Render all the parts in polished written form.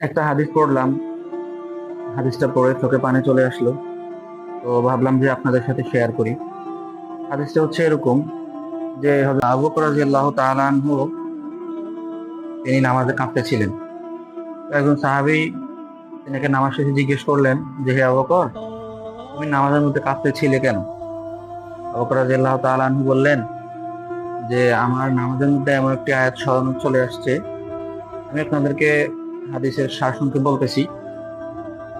একটা হাদিস পড়লাম, হাদিসটা পড়ে চোখে পানি চলে আসলো। তো ভাবলাম যে আপনাদের সাথে শেয়ার করি। হাদিসটা হচ্ছে এরকম যে হযরত আবু বকর রাদিয়াল্লাহু তাআলা আনহু তিনি নামাজে কাঁপতেছিলেন। তো একজন সাহাবী তিনাকে নামাজ শেষে জিজ্ঞেস করলেন যে, হে আবু বকর, তুমি নামাজের মধ্যে কাঁপতেছিলে কেন? আবু বকর রাদিয়াল্লাহু তাআলা আনহু বললেন যে, আমার নামাজের মধ্যে এমন একটি আয়াত স্মরণে চলে আসছে, আমি আপনাদেরকে হাদিসের সারসংক্ষেপে বলতেছি।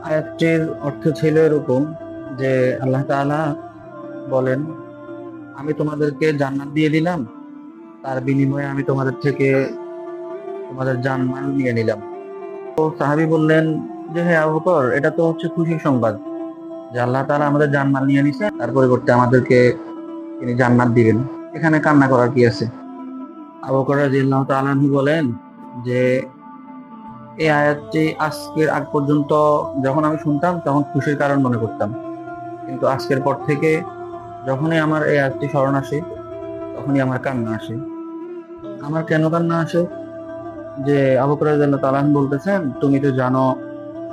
আয়াতটির অর্থ ছিল এরকম যে আল্লাহ তাআলা বলেন, আমি তোমাদেরকে জান্নাত দিয়ে দিলাম, তার বিনিময়ে আমি তোমাদের থেকে তোমাদের জানমাল নিয়ে নিলাম। তো সাহাবী বললেন যে, হে আবু বকর, এটা তো হচ্ছে খুশির সংবাদ যে আল্লাহ তাআলা আমাদের জানমাল নিয়ে নিছে, তার পরিবর্তে আমাদেরকে তিনি জান্নাত দিবেন। এখানে কান্না করার কি আছে? আবু বকর রাদিয়াল্লাহু তাআলা আনহু বলেন যে এই আয়াতটি আজকের আগ পর্যন্ত যখন আমি শুনতাম তখন খুশির কারণ মনে করতাম, কিন্তু আজকের পর থেকে যখনই আমার এই আয়াতটি স্মরণ আসে তখনই আমার কান্না আসে। আমার কেন কান্না আসে? যে আবু বকর রাদিয়াল্লাহু তাআলা আনহু বলতেছেন, তুমি তো জানো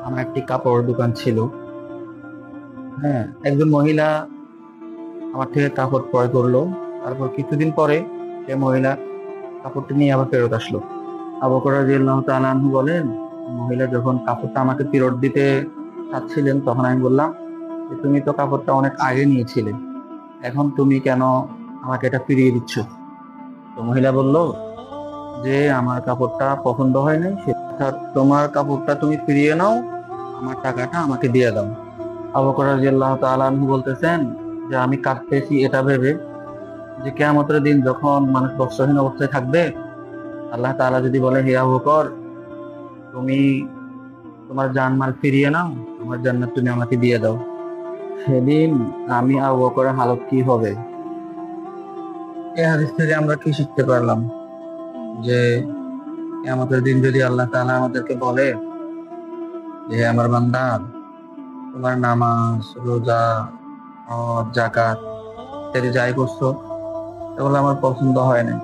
আমার একটি কাপড় দোকান ছিল। হ্যাঁ, একজন মহিলা আমার থেকে কাপড় ক্রয় করলো, তারপর কিছুদিন পরে সে মহিলা কাপড়টি নিয়ে আবার ফেরত আসলো। আবু বকর রাদিয়াল্লাহু তাআলা আনহু বলেন, মহিলা যখন কাপড়টা আমাকে ফেরত দিতে চাচ্ছিলেন তখন আমি বললাম যে তুমি তো কাপড়টা অনেক আগে নিয়েছিলে, এখন তুমি কেন আমাকে এটা ফিরিয়ে দিচ্ছ? তো মহিলা বলল যে আমার কাপড়টা পছন্দ হয় নাই, সেটা তোমার কাপড়টা তুমি ফিরিয়ে নাও, আমার টাকাটা আমাকে দিয়ে দাও। আবু বকর রাদিয়াল্লাহু তাআলা আনহু বলতেছেন যে আমি কাঁদতেছি এটা ভেবে যে কিয়ামতের দিন যখন মানুষ বস্ত্রহীন অবস্থায় থাকবে, আল্লাহ তাআলা যদি বলে, হে আবু বকর, তুমি তোমার জানমাল ফিরিয়ে নাও, আমার জান্নাত তুমি আমাকে দিয়ে দাও, সেদিন আমি আবু বকরের হালত কি হবে? এই হাদিস থেকে আমরা কি শিখতে পারলাম? যে কিয়ামতের দিন যদি আল্লাহ তাআলা আমাদেরকে বলে যে হে আমার বান্দা, তোমার নামাজ, রোজা, হজ, যাকাত ইত্যাদি যাই করছো এগুলো আমার পছন্দ হয় না,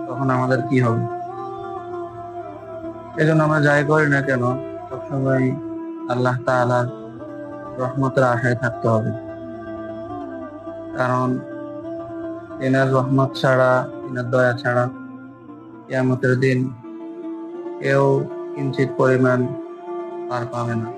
তখন আমাদের কি হবে? এই জন্য আমরা যাই করি না কেন সবসময় আল্লাহ তাআলার রহমতের আশায় থাকতে হবে। কারণ এনার রহমত ছাড়া, এনার দয়া ছাড়া কিয়ামতের দিন কেউ কিঞ্চিত পরিমাণ পার পাবে না।